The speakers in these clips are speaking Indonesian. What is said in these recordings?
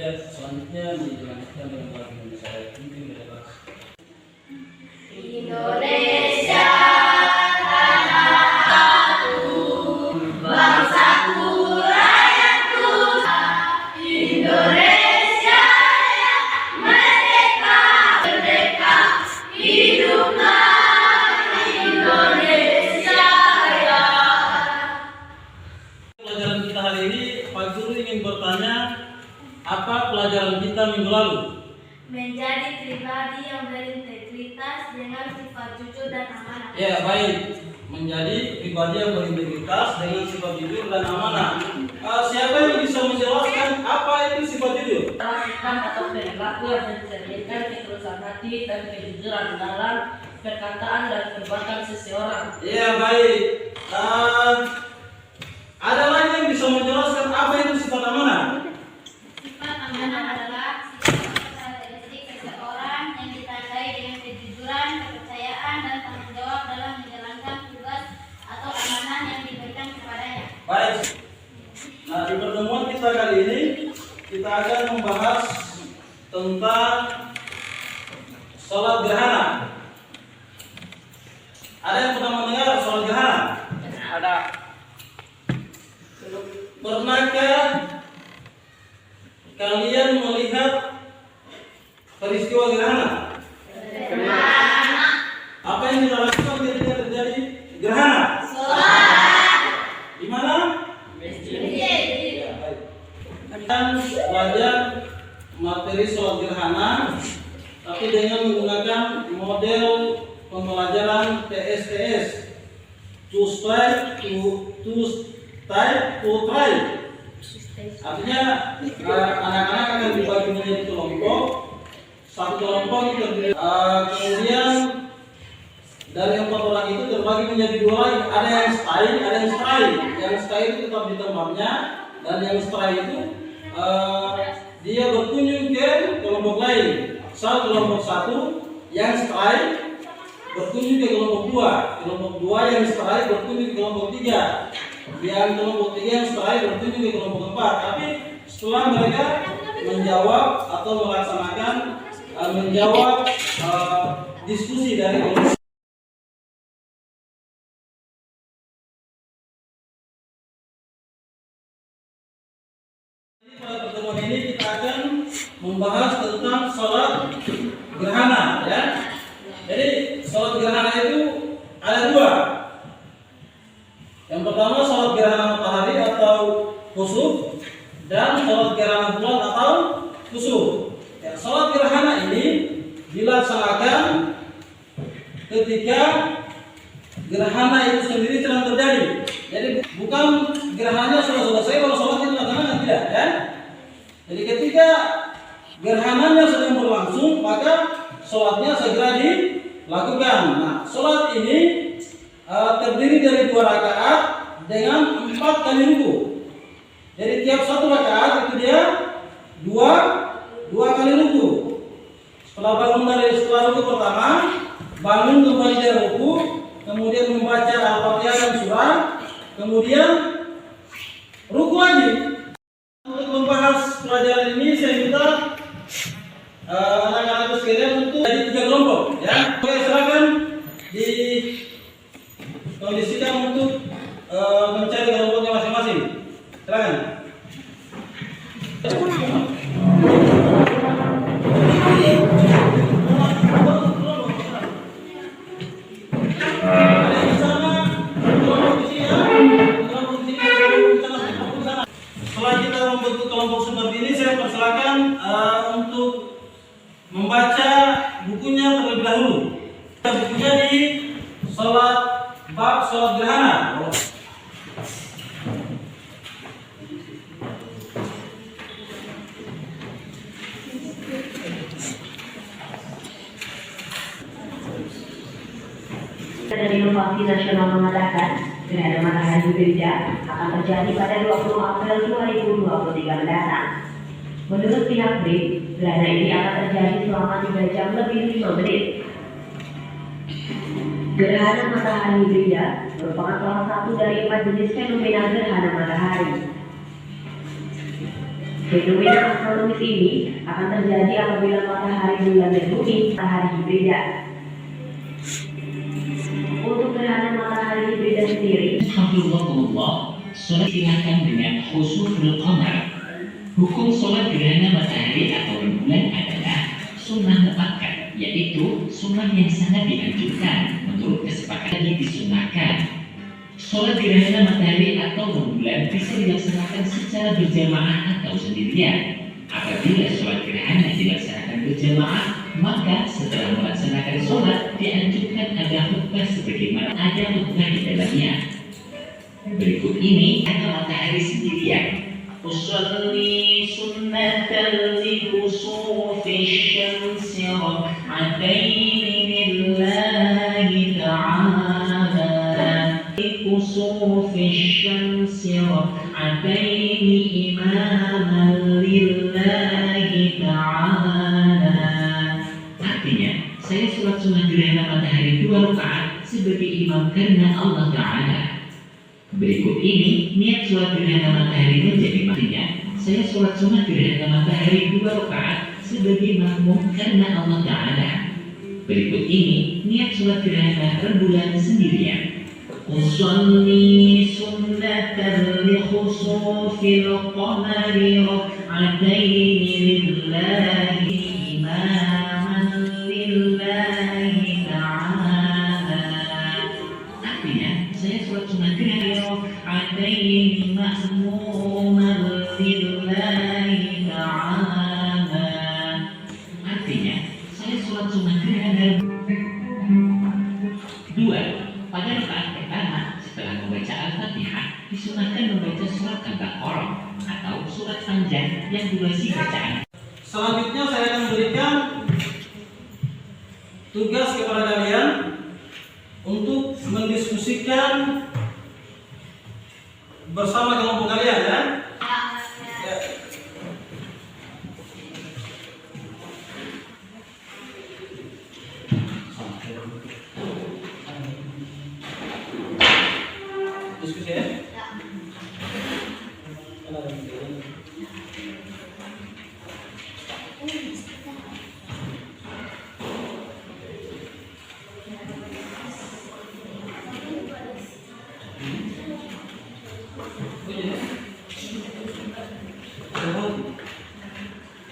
Selanjutnya dilanjutkan dengan lagu Indonesia Raya. Mungkin bebas. Indonesia tanahku, bangsaku, rakyatku. Indonesia yang merdeka, merdeka, hiduplah Indonesia Raya. Pelajaran kita hari ini, Pak Guru ingin bertanya, apa pelajaran kita minggu lalu? Menjadi pribadi yang berintegritas dengan sifat jujur dan amanah. Ya, baik. Menjadi pribadi yang berintegritas dengan sifat jujur dan amanah. Siapa yang bisa menjelaskan apa itu sifat jujur? Sikap atau perilaku yang mencerminkan ketulusan hati dan kejujuran dalam perkataan dan perbuatan seseorang. Ya, baik. Ada lagi yang bisa menjelaskan apa itu sifat amanah? Sifat amanah adalah sifat karakteristik seseorang yang ditandai dengan kejujuran, kepercayaan, dan tanggung jawab dalam menjalankan tugas atau amanah yang diberikan kepadanya. Baik. Nah, di pertemuan kita kali ini kita akan membahas tentang sholat gerhana. Ada yang pernah mendengar sholat gerhana? Ada. Pernahkah kalian melihat peristiwa gerhana? Apa yang kita lakukan ketika terjadi gerhana? Di mana? Akan belajar materi sholat gerhana, tapi dengan menggunakan model pembelajaran TSTS, to try. Artinya anak-anak akan dibagi menjadi kelompok. Satu kelompok itu terdiri, kemudian dari 4 orang itu terbagi menjadi 2 lagi. Ada yang stay, ada yang stray. Yang stay itu tetap di tempatnya, dan yang stray itu dia berkunjung ke kelompok lain. Kelompok 1 yang stray berkunjung ke kelompok 2. Kelompok 2 yang stray berkunjung ke kelompok 3. Yang kelompok 3 yang stray berkunjung ke kelompok 4. Tapi setelah mereka menjawab atau melaksanakan diskusi dari kelompok. Pada pertemuan ini kita akan membahas tentang sholat gerhana, ya. Jadi sholat gerhana itu ada 2. Yang pertama sholat gerhana matahari atau khusuf, dan sholat gerhana bulan atau kusuf. Ya, sholat gerhana ini dilaksanakan ketika gerhana itu sendiri sedang terjadi. Jadi bukan gerhananya sudah selesai kalau sholat itu dilaksanakan, tidak, ya. Jadi ketika ketika gerhananya sedang berlangsung, maka sholatnya segera dilakukan. Nah, sholat ini terdiri dari 2 rakaat dengan 4 kali ruku. Jadi tiap 1 rakaat itu dia dua kali ruku. Setelah ruku pertama, bangun kembali dari ruku, kemudian membaca Al-Fatihah dan surah, kemudian ruku lagi. Untuk membahas pelajaran ini saya minta anak-anak sekalian untuk jadi 3 kelompok, ya. Saya silakan dikondisikan untuk mencari kelompoknya masing-masing. Silakan. Setelah kita membentuk kelompok seperti ini, saya persilakan untuk membaca bukunya terlebih dahulu. Bukunya di bab sholat gerhana. Dari Inovasi Nasional mengatakan gerhana matahari berbeda akan terjadi pada 20 April 2023 mendatang. Menurut pihak BRIN, gerhana ini akan terjadi selama 3 jam lebih 5 menit. Gerhana matahari hibrida merupakan salah satu dari 4 jenis fenomena gerhana matahari. Fenomena astronomis ini akan terjadi apabila matahari, bulan, dan bumi matahari hibrida. Untuk gerhana matahari hibrida sendiri, Alhamdulillah, sholat dilakukan dengan khusuful qamar. Hukum sholat gerhana matahari atau rembulan adalah sunnah muakkad, yaitu sunnah yang sangat dianjurkan menurut kesepakatan yang disunahkan. Sholat gerhana matahari atau rembulan bisa dilaksanakan secara berjamaah atau sendirian. Apabila sholat gerhana dilaksanakan berjamaah, maka setelah melaksanakan sholat dianjurkan ada khutbah sebagaimana ada khutbah di dalamnya. Berikut ini ada matahari sendirian. Usolli sunnatan li khusufi syamsi rak'ataini lillahi ta'ala li khusufi syamsi rak'ataini imaman lillahi ta'ala. Artinya, saya sholat sunnah gerhana matahari 2 rakaat sebagai imam karena Allah Ta'ala. Berikut ini niat sholat gerhana matahari menjadi artinya saya sholat sunnah gerhana matahari 2 rakaat sebagai makmum karena Allah Ta'ala. Berikut ini niat sholat gerhana rembulan sendirian. Usolli sunnatan li khusufil qamari rak'ataini lillahi imaman lillahi ta'ala. Artinya saya sholat sunnah gerhana rak'ataini ma'muman lillahi ta'ala. Artinya saya sholat sunnah gerhana 2. Pada rakaat pertama setelah membaca Al-Fatihah disunahkan membaca surat Al-Baqarah atau surat panjang yang durasi bacaan. Selanjutnya saya akan berikan tugas kepada kalian untuk mendiskusikan bersama kelompok kalian, ya. Diskusi, ya.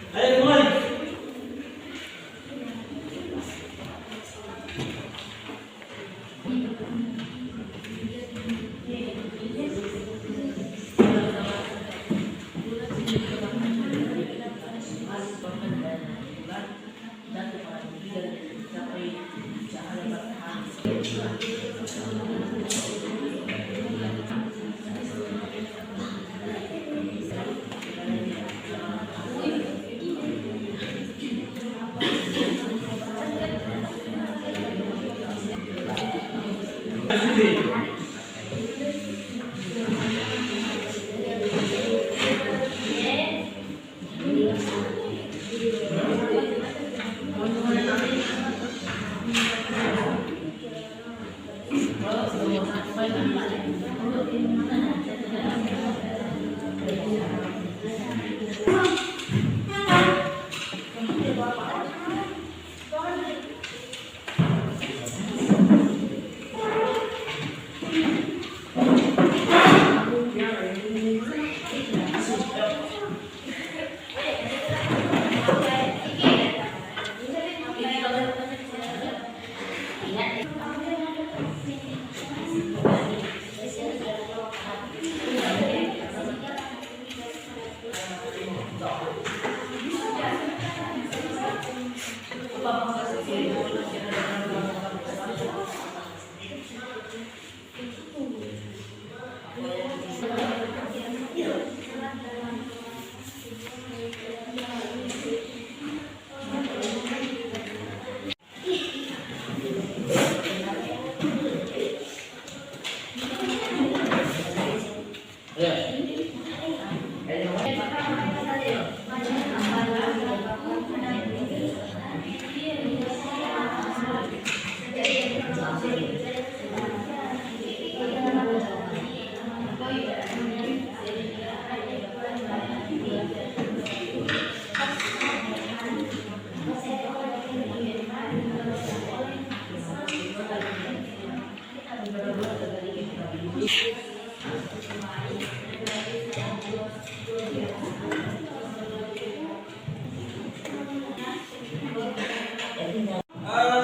Ayo mulai.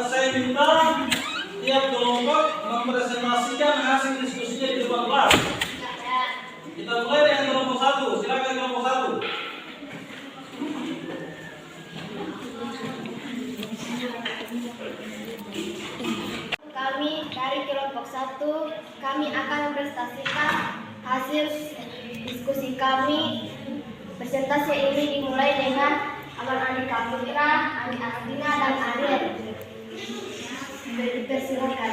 Saya minta tiap kelompok mempresentasikan hasil diskusinya di depan kelas. Kita mulai dengan kelompok 1. Silakan kelompok 1. Kami dari kelompok 1, kami akan mempresentasikan hasil diskusi kami. Presentasi ini dimulai dengan Abang Andi Kapitra, Andi Astina, dan Ariel. Dipersilakan.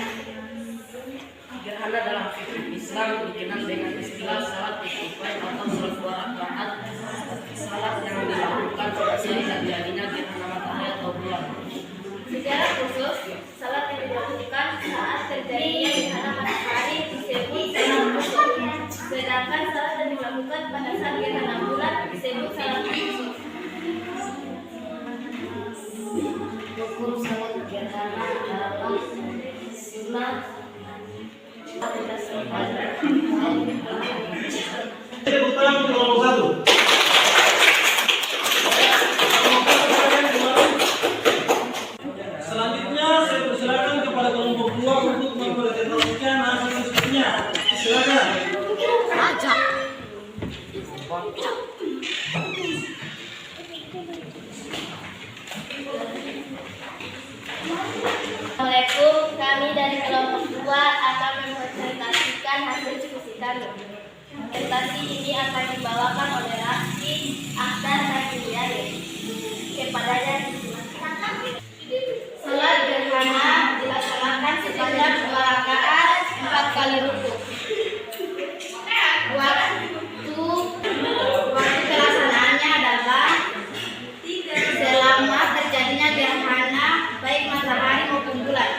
Gerhana dalam fikih Islam dikenal dengan istilah salat istighfar atau salat 2 rakaat. Salat yang dilakukan selesai terjadinya gerhana matahari atau bulan. Secara khusus, salat yang dilakukan saat terjadinya gerhana matahari disebut salat kusuf. Sedangkan salat yang dilakukan pada saat gerhana bulan disebut salat kusuf. Hukum salat gerhana adalah sunat. Tepuk tangan untuk kelompok 1. Selanjutnya saya persilakan kepada kelompok 2 untuk mempresentasikan hasil diskusinya. Silakan. Assalamualaikum, kami dari kelompok 2 akan mempresentasikan hasil diskusi kami. Presentasi ini akan dibawakan oleh Raffi, Akhtar, dan Juliari. Kepadanya disilakan. Salat gerhana dilaksanakan sebanyak 2 rakaat 4 kali rukuk. Waktu pelaksanaannya adalah selama terjadinya gerhana baik matahari maupun bulan.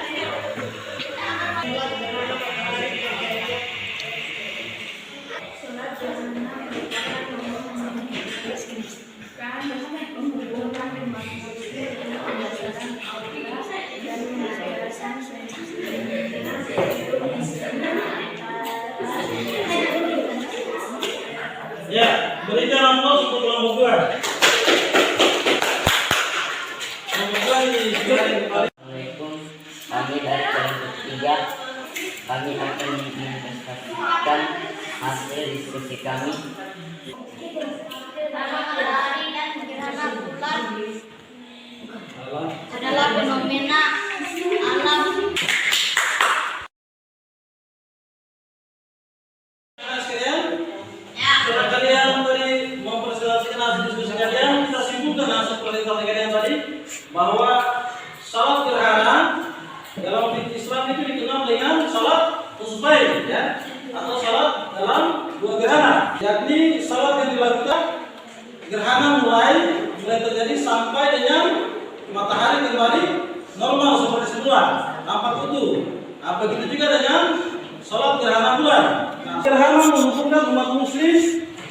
Ya, berikan aplaus untuk kelompok 2. Kelompok 2 ini juga kembali. Assalamualaikum, kami dari kelompok 3. Kami akan mempresentasikan hasil diskusi kami. Gerhana matahari dan gerhana bulan adalah fenomena alam. Setelah kalian tadi mempresentasikan hasil diskusi kalian, kita simpulkan hasil presentasi kalian tadi bahwa salat gerhana dalam fikih Islam itu dikenal dengan salat kusfain, ya, atau salat dalam 2 gerhana, yakni salat yang dilakukan gerhana mulai terjadi sampai dengan matahari kembali normal seperti semula, tampak utuh. Begitu juga dengan salat gerhana bulan. Gerhana menghubungkan umat muslim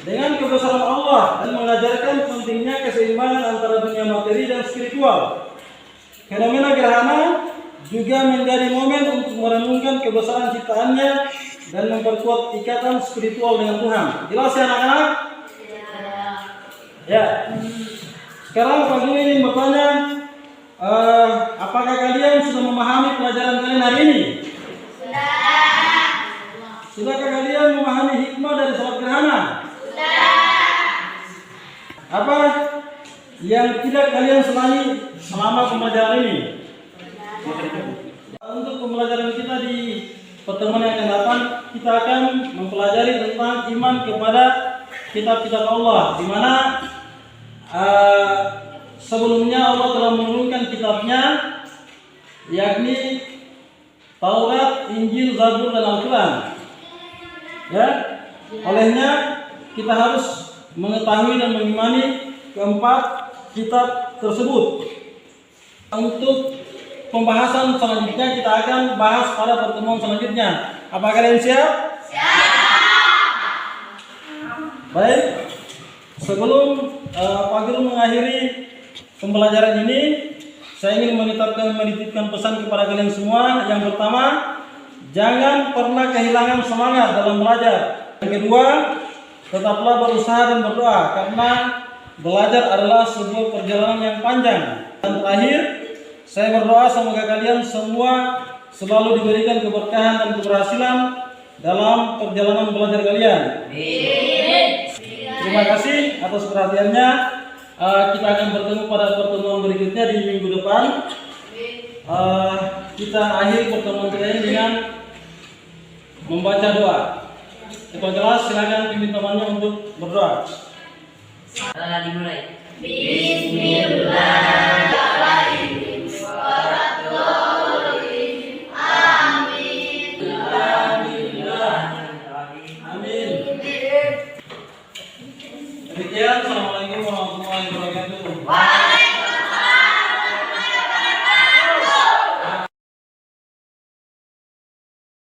dengan kebesaran Allah dan mengajarkan pentingnya keseimbangan antara dunia materi dan spiritual. Fenomena gerhana juga menjadi momen untuk merenungkan kebesaran ciptaannya dan memperkuat ikatan spiritual dengan Tuhan. Jelas ya anak-anak? Ya. Sekarang pagi ini ingin bertanya, apakah kalian sudah memahami pelajaran kalian hari ini? Sudahkah kalian memahami hikmah dari salat gerhana? Apa yang tidak kalian senangi selama pembelajaran ini? Untuk pembelajaran kita di pertemuan yang akan datang, kita akan mempelajari tentang iman kepada kitab-kitab Allah, di mana sebelumnya Allah telah menurunkan kitabnya, yakni Taurat, Injil, Zabur, dan Al-Quran. Ya, olehnya kita harus mengetahui dan mengimani keempat kitab tersebut. Untuk pembahasan selanjutnya kita akan bahas pada pertemuan selanjutnya. Apakah kalian siap? Baik, sebelum Pak Guru mengakhiri pembelajaran ini, saya ingin menitipkan pesan kepada kalian semua. Yang pertama, jangan pernah kehilangan semangat dalam belajar. Yang kedua, tetaplah berusaha dan berdoa, karena belajar adalah sebuah perjalanan yang panjang. Dan terakhir, saya berdoa semoga kalian semua selalu diberikan keberkahan dan keberhasilan dalam perjalanan belajar kalian. Terima kasih atas perhatiannya. Kita akan bertemu pada pertemuan berikutnya di minggu depan. Kita akhiri pertemuan kita ini dengan membaca doa. Ketua kelas silakan pimpin temannya untuk berdoa. Dimulai. Bismillah.